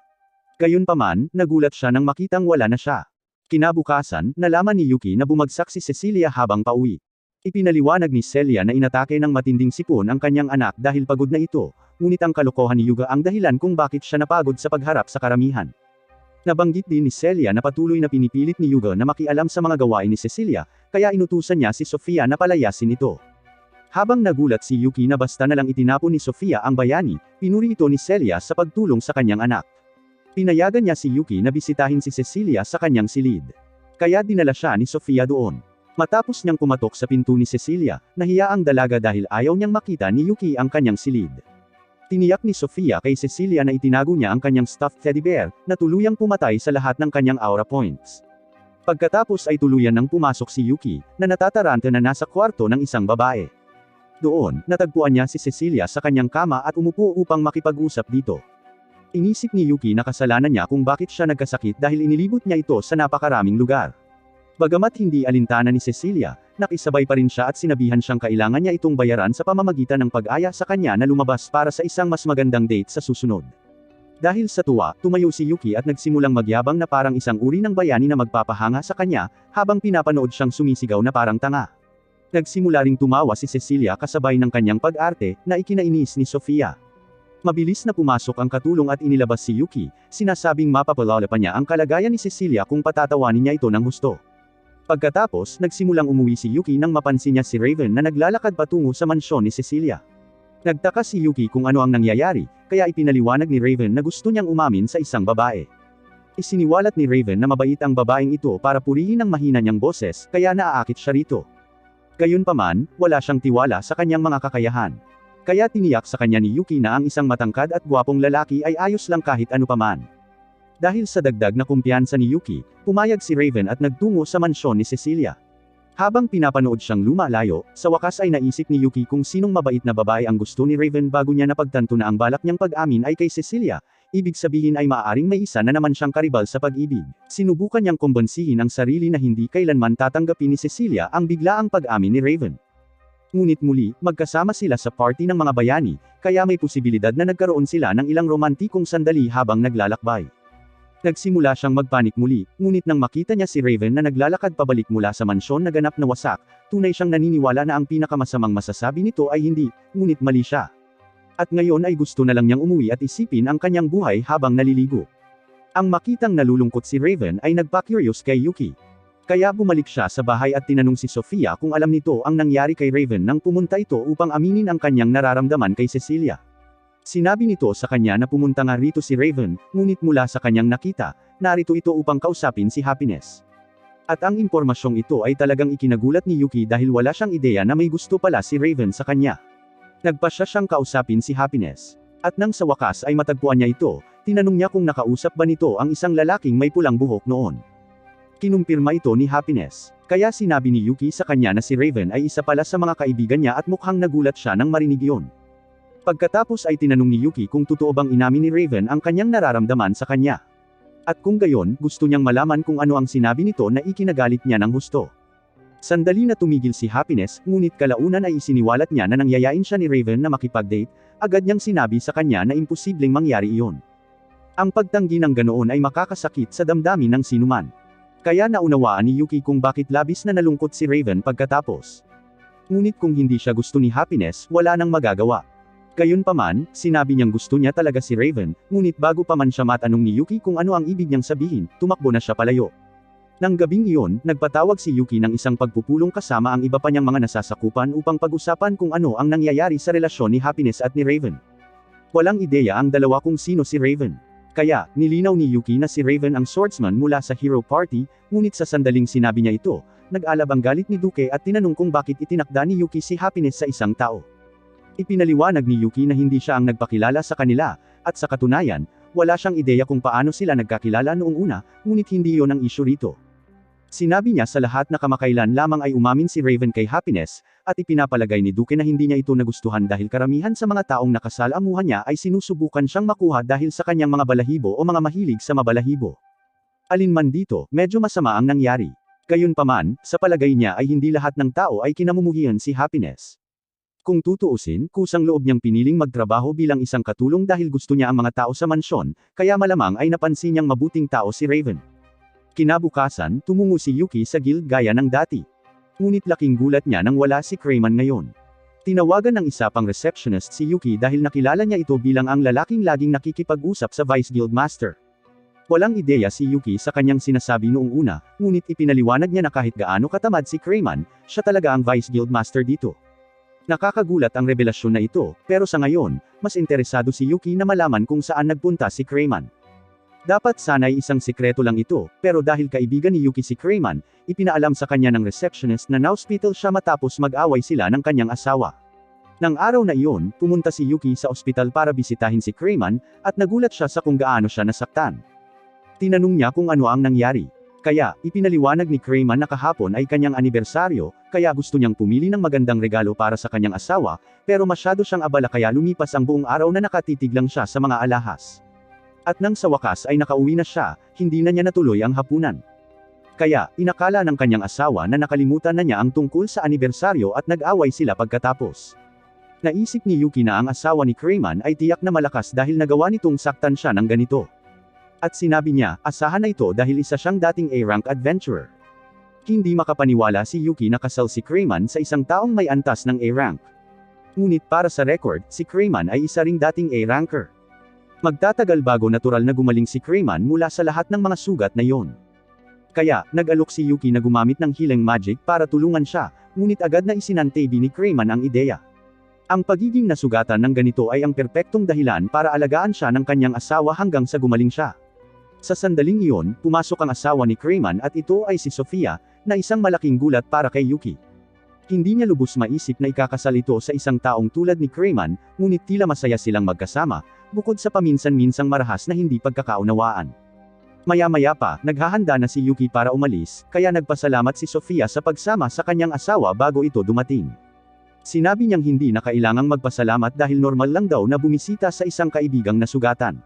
Gayunpaman, nagulat siya nang makitang wala na siya. Kinabukasan, nalaman ni Yuki na bumagsak si Cecilia habang pauwi. Ipinaliwanag ni Celia na inatake ng matinding sipon ang kanyang anak dahil pagod na ito, ngunit ang kalokohan ni Yuga ang dahilan kung bakit siya napagod sa pagharap sa karamihan. Nabanggit din ni Celia na patuloy na pinipilit ni Yuga na makialam sa mga gawain ni Cecilia, kaya inutusan niya si Sofia na palayasin ito. Habang nagulat si Yuki na basta na lang itinapon ni Sofia ang bayani, pinuri ito ni Celia sa pagtulong sa kanyang anak. Pinayagan niya si Yuki na bisitahin si Cecilia sa kanyang silid. Kaya dinala siya ni Sofia doon. Matapos niyang kumatok sa pinto ni Cecilia, nahiya ang dalaga dahil ayaw niyang makita ni Yuki ang kanyang silid. Tiniyak ni Sofia kay Cecilia na itinago niya ang kanyang stuffed teddy bear, na tuluyang pumatay sa lahat ng kanyang aura points. Pagkatapos ay tuluyan nang pumasok si Yuki, na natataranta na nasa kwarto ng isang babae. Doon, natagpuan niya si Cecilia sa kanyang kama at umupo upang makipag-usap dito. Inisip ni Yuki na kasalanan niya kung bakit siya nagkasakit dahil inilibot niya ito sa napakaraming lugar. Bagamat hindi alintana ni Cecilia, nakisabay pa rin siya at sinabihan siyang kailangan niya itong bayaran sa pamamagitan ng pag-aya sa kanya na lumabas para sa isang mas magandang date sa susunod. Dahil sa tuwa, tumayo si Yuki at nagsimulang magyabang na parang isang uri ng bayani na magpapahanga sa kanya, habang pinapanood siyang sumisigaw na parang tanga. Nagsimula ring tumawa si Cecilia kasabay ng kanyang pag-arte, na ikinainis ni Sofia. Mabilis na pumasok ang katulong at inilabas si Yuki, sinasabing mapapalala pa niya ang kalagayan ni Cecilia kung patatawanin niya ito ng husto. Pagkatapos, nagsimulang umuwi si Yuki nang mapansin niya si Raven na naglalakad patungo sa mansyon ni Cecilia. Nagtaka si Yuki kung ano ang nangyayari, kaya ipinaliwanag ni Raven na gusto niyang umamin sa isang babae. Isiniwalat ni Raven na mabait ang babaeng ito para purihin ang mahina niyang boses, kaya naaakit siya rito. Gayunpaman, wala siyang tiwala sa kanyang mga kakayahan. Kaya tiniyak sa kanya ni Yuki na ang isang matangkad at gwapong lalaki ay ayos lang kahit ano paman. Dahil sa dagdag na kumpiyansa ni Yuki, pumayag si Raven at nagtungo sa mansyon ni Cecilia. Habang pinapanood siyang lumalayo, sa wakas ay naisip ni Yuki kung sinong mabait na babae ang gusto ni Raven bago niya napagtanto na ang balak niyang pag-amin ay kay Cecilia, ibig sabihin ay maaaring may isa na naman siyang karibal sa pag-ibig. Sinubukan niyang kumbensihin ang sarili na hindi kailanman tatanggapin ni Cecilia ang biglaang pag-amin ni Raven. Ngunit muli, magkasama sila sa party ng mga bayani, kaya may posibilidad na nagkaroon sila ng ilang romantikong sandali habang naglalakbay. Nagsimula siyang magpanik muli, ngunit nang makita niya si Raven na naglalakad pabalik mula sa mansyon na ganap na wasak, tunay siyang naniniwala na ang pinakamasamang masasabi nito ay hindi, ngunit mali siya. At ngayon ay gusto na lang niyang umuwi at isipin ang kanyang buhay habang naliligo. Ang makitang nalulungkot si Raven ay nagpa-curious kay Yuki. Kaya bumalik siya sa bahay at tinanong si Sofia kung alam nito ang nangyari kay Raven nang pumunta ito upang aminin ang kanyang nararamdaman kay Cecilia. Sinabi nito sa kanya na pumunta nga rito si Raven, ngunit mula sa kanyang nakita, narito ito upang kausapin si Happiness. At ang impormasyong ito ay talagang ikinagulat ni Yuki dahil wala siyang ideya na may gusto pala si Raven sa kanya. Nagpasya siyang kausapin si Happiness. At nang sa wakas ay matagpuan niya ito, tinanong niya kung nakausap ba nito ang isang lalaking may pulang buhok noon. Kinumpirma ito ni Happiness. Kaya sinabi ni Yuki sa kanya na si Raven ay isa pala sa mga kaibigan niya at mukhang nagulat siya nang marinig iyon. Pagkatapos ay tinanong ni Yuki kung totoo bang inamin ni Raven ang kanyang nararamdaman sa kanya. At kung gayon, gusto niyang malaman kung ano ang sinabi nito na ikinagalit niya ng husto. Sandali na tumigil si Happiness, ngunit kalaunan ay isiniwalat niya na nangyayain siya ni Raven na makipag-date, agad niyang sinabi sa kanya na imposibleng mangyari iyon. Ang pagtanggi ng ganoon ay makakasakit sa damdamin ng sinuman. Kaya naunawaan ni Yuki kung bakit labis na nalungkot si Raven pagkatapos. Ngunit kung hindi siya gusto ni Happiness, wala nang magagawa. Gayunpaman, sinabi niyang gusto niya talaga si Raven, ngunit bago pa man siya matanong ni Yuki kung ano ang ibig niyang sabihin, tumakbo na siya palayo. Nang gabing iyon, nagpatawag si Yuki ng isang pagpupulong kasama ang iba pa niyang mga nasasakupan upang pag-usapan kung ano ang nangyayari sa relasyon ni Happiness at ni Raven. Walang ideya ang dalawa kung sino si Raven. Kaya, nilinaw ni Yuki na si Raven ang swordsman mula sa Hero Party, ngunit sa sandaling sinabi niya ito, nag-alab ang galit ni Duke at tinanong kung bakit itinakda ni Yuki si Happiness sa isang tao. Ipinaliwanag ni Yuki na hindi siya ang nagpakilala sa kanila, at sa katunayan, wala siyang ideya kung paano sila nagkakilala noong una, ngunit hindi iyon ang issue rito. Sinabi niya sa lahat na kamakailan lamang ay umamin si Raven kay Happiness, at ipinapalagay ni Duke na hindi niya ito nagustuhan dahil karamihan sa mga taong nakasalamuhan niya ay sinusubukan siyang makuha dahil sa kanyang mga balahibo o mga mahilig sa mabalahibo. Alinman dito, medyo masama ang nangyari. Gayunpaman, sa palagay niya ay hindi lahat ng tao ay kinamumuhian si Happiness. Kung tutuusin, kusang loob niyang piniling magtrabaho bilang isang katulong dahil gusto niya ang mga tao sa mansyon, kaya malamang ay napansin niyang mabuting tao si Raven. Kinabukasan, tumungo si Yuki sa guild gaya ng dati. Ngunit laking gulat niya nang wala si Crayman ngayon. Tinawagan ng isa pang receptionist si Yuki dahil nakilala niya ito bilang ang lalaking laging nakikipag-usap sa Vice Guild Master. Walang ideya si Yuki sa kanyang sinasabi noong una, ngunit ipinaliwanag niya na kahit gaano katamad si Crayman, siya talaga ang Vice Guild Master dito. Nakakagulat ang revelasyon na ito, pero sa ngayon, mas interesado si Yuki na malaman kung saan nagpunta si Crayman. Dapat sana'y isang sikreto lang ito, pero dahil kaibigan ni Yuki si Crayman, ipinaalam sa kanya ng receptionist na na-hospital siya matapos mag-away sila ng kanyang asawa. Nang araw na iyon, pumunta si Yuki sa ospital para bisitahin si Crayman, at nagulat siya sa kung gaano siya nasaktan. Tinanong niya kung ano ang nangyari. Kaya, ipinaliwanag ni Crayman na kahapon ay kanyang anibersaryo, kaya gusto niyang pumili ng magandang regalo para sa kanyang asawa, pero masyado siyang abala kaya lumipas ang buong araw na nakatitig lang siya sa mga alahas. At nang sa wakas ay nakauwi na siya, hindi na niya natuloy ang hapunan. Kaya, inakala ng kanyang asawa na nakalimutan na niya ang tungkol sa anibersaryo at nag-away sila pagkatapos. Naisip ni Yuki na ang asawa ni Crayman ay tiyak na malakas dahil nagawa nitong saktan siya ng ganito. At sinabi niya, asahan na ito dahil isa siyang dating A-rank adventurer. Hindi makapaniwala si Yuki na kasal si Crayman sa isang taong may antas ng A-rank. Ngunit para sa record, si Crayman ay isa ring dating A-ranker. Magtatagal bago natural na gumaling si Crayman mula sa lahat ng mga sugat na yon. Kaya, nag-alok si Yuki na gumamit ng healing magic para tulungan siya, ngunit agad na isinantabi ni Crayman ang ideya. Ang pagiging nasugatan ng ganito ay ang perpektong dahilan para alagaan siya ng kanyang asawa hanggang sa gumaling siya. Sa sandaling iyon, pumasok ang asawa ni Crayman at ito ay si Sofia, na isang malaking gulat para kay Yuki. Hindi niya lubos maisip na ikakasal ito sa isang taong tulad ni Crayman, ngunit tila masaya silang magkasama, bukod sa paminsan-minsang marahas na hindi pagkakaunawaan. Maya-maya pa, naghahanda na si Yuki para umalis, kaya nagpasalamat si Sofia sa pagsama sa kanyang asawa bago ito dumating. Sinabi niyang hindi na kailangang magpasalamat dahil normal lang daw na bumisita sa isang kaibigang nasugatan.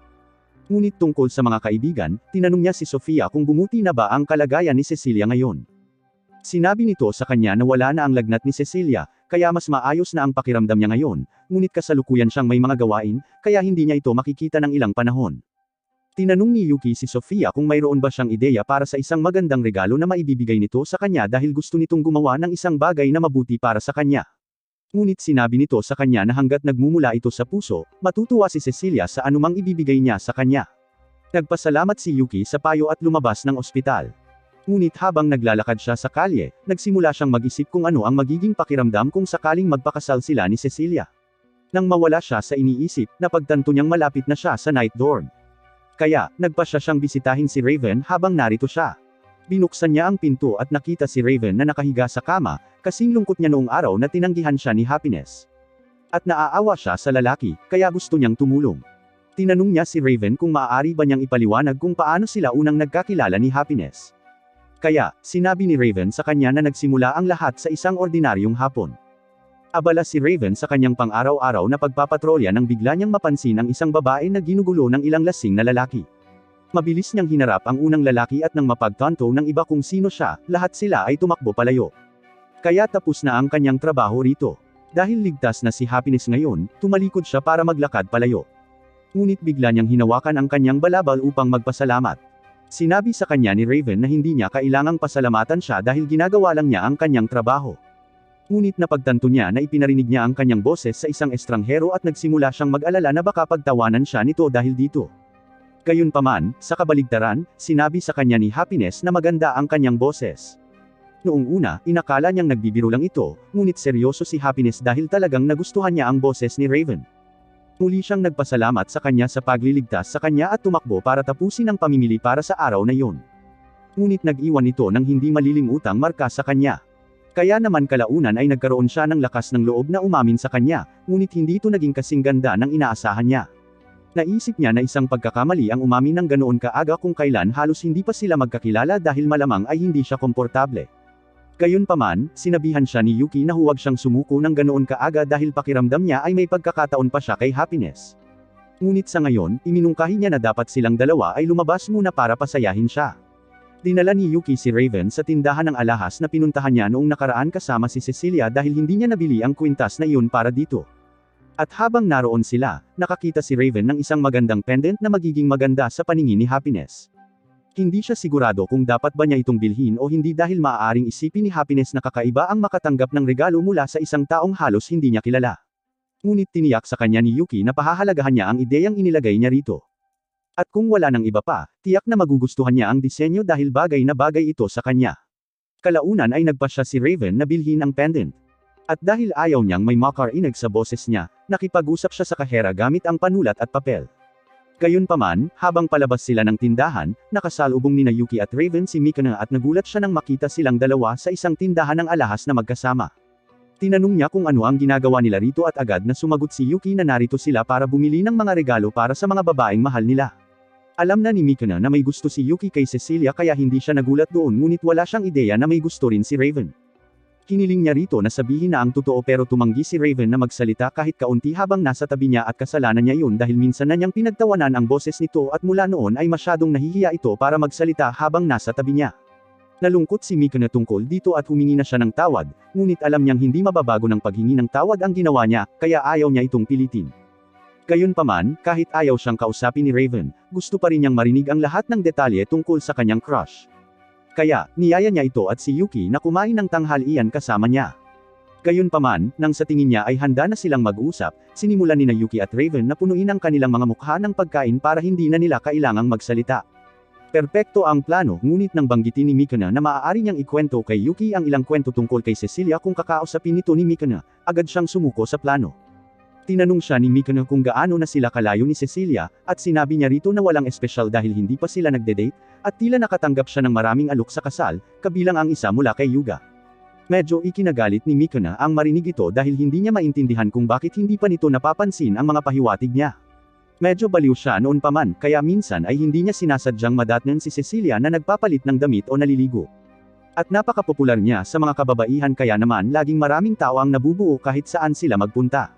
Ngunit tungkol sa mga kaibigan, tinanong niya si Sofia kung bumuti na ba ang kalagayan ni Cecilia ngayon. Sinabi nito sa kanya na wala na ang lagnat ni Cecilia, kaya mas maayos na ang pakiramdam niya ngayon, ngunit kasalukuyan siyang may mga gawain, kaya hindi niya ito makikita ng ilang panahon. Tinanong ni Yuki si Sofia kung mayroon ba siyang ideya para sa isang magandang regalo na maibibigay nito sa kanya dahil gusto nitong gumawa ng isang bagay na mabuti para sa kanya. Ngunit sinabi nito sa kanya na hanggat nagmumula ito sa puso, matutuwa si Cecilia sa anumang ibibigay niya sa kanya. Nagpasalamat si Yuki sa payo at lumabas ng ospital. Ngunit habang naglalakad siya sa kalye, nagsimula siyang mag-isip kung ano ang magiging pakiramdam kung sakaling magpakasal sila ni Cecilia. Nang mawala siya sa iniisip, napagtanto niyang malapit na siya sa night dorm. Kaya, nagpasya siyang bisitahin si Raven habang narito siya. Binuksan niya ang pinto at nakita si Raven na nakahiga sa kama, kasing lungkot niya noong araw na tinanggihan siya ni Happiness. At naaawa siya sa lalaki, kaya gusto niyang tumulong. Tinanong niya si Raven kung maaari ba niyang ipaliwanag kung paano sila unang nagkakilala ni Happiness. Kaya, sinabi ni Raven sa kanya na nagsimula ang lahat sa isang ordinaryong hapon. Abala si Raven sa kanyang pang-araw-araw na pagpapatrolya nang bigla niyang mapansin ang isang babae na ginugulo ng ilang lasing na lalaki. Mabilis niyang hinarap ang unang lalaki at nang mapagtanto ng iba kung sino siya, lahat sila ay tumakbo palayo. Kaya tapos na ang kanyang trabaho rito. Dahil ligtas na si Happiness ngayon, tumalikod siya para maglakad palayo. Ngunit bigla niyang hinawakan ang kanyang balabal upang magpasalamat. Sinabi sa kanya ni Raven na hindi niya kailangang pasalamatan siya dahil ginagawa lang niya ang kanyang trabaho. Ngunit napagtanto niya na ipinarinig niya ang kanyang boses sa isang estranghero at nagsimula siyang mag-alala na baka pagtawanan siya nito dahil dito. Gayunpaman, sa kabaligtaran, sinabi sa kanya ni Happiness na maganda ang kanyang boses. Noong una, inakala niyang nagbibiro lang ito, ngunit seryoso si Happiness dahil talagang nagustuhan niya ang boses ni Raven. Muli siyang nagpasalamat sa kanya sa pagliligtas sa kanya at tumakbo para tapusin ang pamimili para sa araw na iyon. Ngunit nag-iwan ito ng hindi malilimutang marka sa kanya. Kaya naman kalaunan ay nagkaroon siya ng lakas ng loob na umamin sa kanya, ngunit hindi ito naging kasing ganda ng inaasahan niya. Naisip niya na isang pagkakamali ang umamin ng ganoon kaaga kung kailan halos hindi pa sila magkakilala dahil malamang ay hindi siya komportable. Gayunpaman, sinabihan siya ni Yuki na huwag siyang sumuko ng ganoon kaaga dahil pakiramdam niya ay may pagkakataon pa siya kay Happiness. Ngunit sa ngayon, iminungkahi niya na dapat silang dalawa ay lumabas muna para pasayahin siya. Dinala ni Yuki si Raven sa tindahan ng alahas na pinuntahan niya noong nakaraan kasama si Cecilia dahil hindi niya nabili ang kwintas na iyon para dito. At habang naroon sila, nakakita si Raven ng isang magandang pendant na magiging maganda sa paningin ni Happiness. Hindi siya sigurado kung dapat ba niya itong bilhin o hindi dahil maaaring isipin ni Happiness na kakaiba ang makatanggap ng regalo mula sa isang taong halos hindi niya kilala. Ngunit tiniyak sa kanya ni Yuki na pahahalagahan niya ang ideyang inilagay niya rito. At kung wala ng iba pa, tiyak na magugustuhan niya ang disenyo dahil bagay na bagay ito sa kanya. Kalaunan ay nagpasya si Raven na bilhin ang pendant. At dahil ayaw niyang may makarinig sa boses niya, nakipag-usap siya sa kahera gamit ang panulat at papel. Gayunpaman, habang palabas sila ng tindahan, nakasalubong nina Yuki at Raven si Mikana at nagulat siya nang makita silang dalawa sa isang tindahan ng alahas na magkasama. Tinanong niya kung ano ang ginagawa nila rito at agad na sumagot si Yuki na narito sila para bumili ng mga regalo para sa mga babaeng mahal nila. Alam na ni Mikana na may gusto si Yuki kay Cecilia kaya hindi siya nagulat doon ngunit wala siyang ideya na may gusto rin si Raven. Hiniling niya rito na sabihin na ang totoo pero tumanggi si Raven na magsalita kahit kaunti habang nasa tabi niya at kasalanan niya yun dahil minsan na niyang pinagtawanan ang boses nito at mula noon ay masyadong nahihiya ito para magsalita habang nasa tabi niya. Nalungkot si Mikana tungkol dito at humingi na siya ng tawad, ngunit alam niyang hindi mababago ng paghingi ng tawad ang ginawa niya, kaya ayaw niya itong pilitin. Gayunpaman, kahit ayaw siyang kausapin ni Raven, gusto pa rin niyang marinig ang lahat ng detalye tungkol sa kanyang crush. Kaya, niyaya niya ito at si Yuki na kumain ng tanghalian kasama niya. Gayunpaman, nang sa tingin niya ay handa na silang mag-usap, sinimulan nina Yuki at Raven na punuin ang kanilang mga mukha ng pagkain para hindi na nila kailangang magsalita. Perpekto ang plano, ngunit nang banggitin ni Mikana na maaari niyang ikwento kay Yuki ang ilang kwento tungkol kay Cecilia kung kakausapin nito ni Mikana, agad siyang sumuko sa plano. Tinanong siya ni Mikana kung gaano na sila kalayo ni Cecilia, at sinabi niya rito na walang espesyal dahil hindi pa sila nagde-date, at tila nakatanggap siya ng maraming alok sa kasal, kabilang ang isa mula kay Yuga. Medyo ikinagalit ni Mikana ang marinig ito dahil hindi niya maintindihan kung bakit hindi pa nito napapansin ang mga pahiwatig niya. Medyo baliw siya noon pa man, kaya minsan ay hindi niya sinasadyang madatnan si Cecilia na nagpapalit ng damit o naliligo. At napakapopular niya sa mga kababaihan kaya naman laging maraming tao ang nabubuo kahit saan sila magpunta.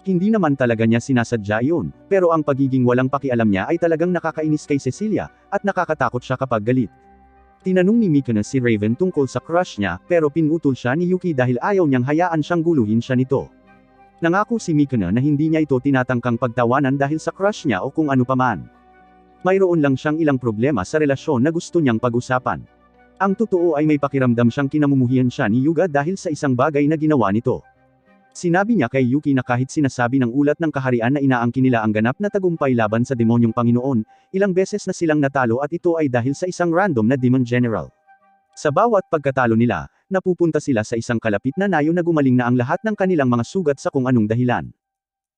Hindi naman talaga niya sinasadya iyon, pero ang pagiging walang pakialam niya ay talagang nakakainis kay Cecilia, at nakakatakot siya kapag galit. Tinanong ni Mikana si Raven tungkol sa crush niya, pero pinutol siya ni Yuki dahil ayaw niyang hayaan siyang guluhin siya nito. Nangako si Mikana na hindi niya ito tinatangkang pagtawanan dahil sa crush niya o kung ano paman. Mayroon lang siyang ilang problema sa relasyon na gusto niyang pag-usapan. Ang totoo ay may pakiramdam siyang kinamumuhian siya ni Yuga dahil sa isang bagay na ginawa nito. Sinabi niya kay Yuki na kahit sinasabi ng ulat ng kaharian na inaangkin nila ang ganap na tagumpay laban sa demonyong Panginoon, ilang beses na silang natalo at ito ay dahil sa isang random na demon general. Sa bawat pagkatalo nila, napupunta sila sa isang kalapit na nayo na gumaling na ang lahat ng kanilang mga sugat sa kung anong dahilan.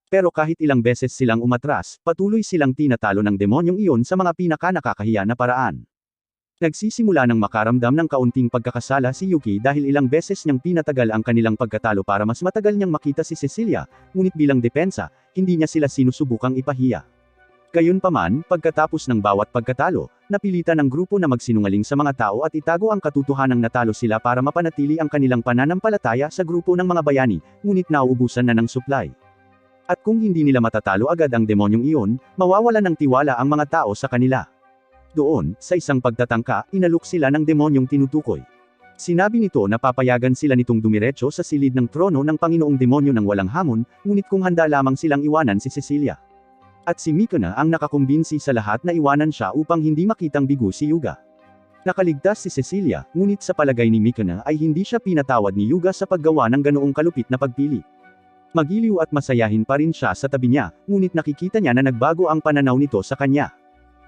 Pero kahit ilang beses silang umatras, patuloy silang tinatalo ng demonyong iyon sa mga pinaka-nakakahiya na paraan. Nagsisimula ng makaramdam ng kaunting pagkakasala si Yuki dahil ilang beses niyang pinatagal ang kanilang pagkatalo para mas matagal niyang makita si Cecilia, ngunit bilang depensa, hindi niya sila sinusubukang ipahiya. Gayunpaman, pagkatapos ng bawat pagkatalo, napilitan ng grupo na magsinungaling sa mga tao at itago ang katotohanang natalo sila para mapanatili ang kanilang pananampalataya sa grupo ng mga bayani, ngunit nauubusan na ng supply. At kung hindi nila matatalo agad ang demonyong iyon, mawawalan ng tiwala ang mga tao sa kanila. Doon, sa isang pagtatangka, inalok sila ng demonyong tinutukoy. Sinabi nito na papayagan sila nitong dumiretso sa silid ng trono ng Panginoong Demonyo ng walang hamon, ngunit kung handa lamang silang iwanan si Cecilia. At si Mikana ang nakakumbinsi sa lahat na iwanan siya upang hindi makitang bigo si Yuga. Nakaligtas si Cecilia, ngunit sa palagay ni Mikana ay hindi siya pinatawad ni Yuga sa paggawa ng ganoong kalupit na pagpili. Magiliw at masayahin pa rin siya sa tabi niya, ngunit nakikita niya na nagbago ang pananaw nito sa kanya.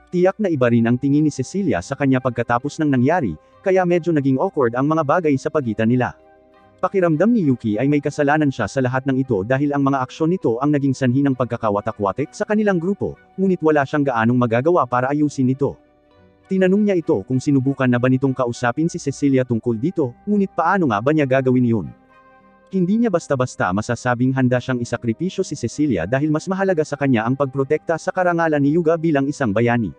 Tiyak na iba rin ang tingin ni Cecilia sa kanya pagkatapos ng nangyari, kaya medyo naging awkward ang mga bagay sa pagitan nila. Pakiramdam ni Yuki ay may kasalanan siya sa lahat ng ito dahil ang mga aksyon nito ang naging sanhi ng pagkakawatak-watik sa kanilang grupo, ngunit wala siyang gaanong magagawa para ayusin ito. Tinanong niya ito kung sinubukan na ba nitong kausapin si Cecilia tungkol dito, ngunit paano nga ba niya gagawin yun? Hindi niya basta-basta masasabing handa siyang isakripisyo si Cecilia dahil mas mahalaga sa kanya ang pagprotekta sa karangalan ni Yuga bilang isang bayani.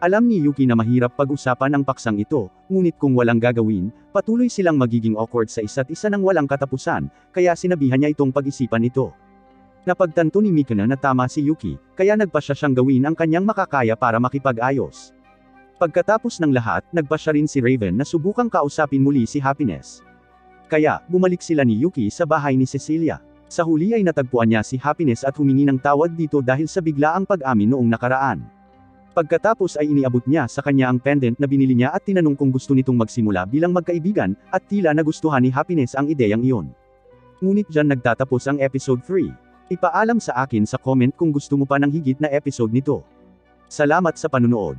Alam ni Yuki na mahirap pag-usapan ang paksang ito, ngunit kung walang gagawin, patuloy silang magiging awkward sa isa't isa ng walang katapusan, kaya sinabihan niya itong pag-isipan ito. Napagtanto ni Mikana na tama si Yuki, kaya nagpasya siyang gawin ang kanyang makakaya para makipag-ayos. Pagkatapos ng lahat, nagpasya rin si Raven na subukang kausapin muli si Happiness. Kaya, bumalik sila ni Yuki sa bahay ni Cecilia. Sa huli ay natagpuan niya si Happiness at humingi ng tawad dito dahil sa biglaang pag-amin noong nakaraan. Pagkatapos ay iniabot niya sa kanya ang pendant na binili niya at tinanong kung gusto nitong magsimula bilang magkaibigan, at tila nagustuhan ni Happiness ang ideyang iyon. Ngunit dyan nagtatapos ang episode 3. Ipaalam sa akin sa comment kung gusto mo pa ng higit na episode nito. Salamat sa panunood.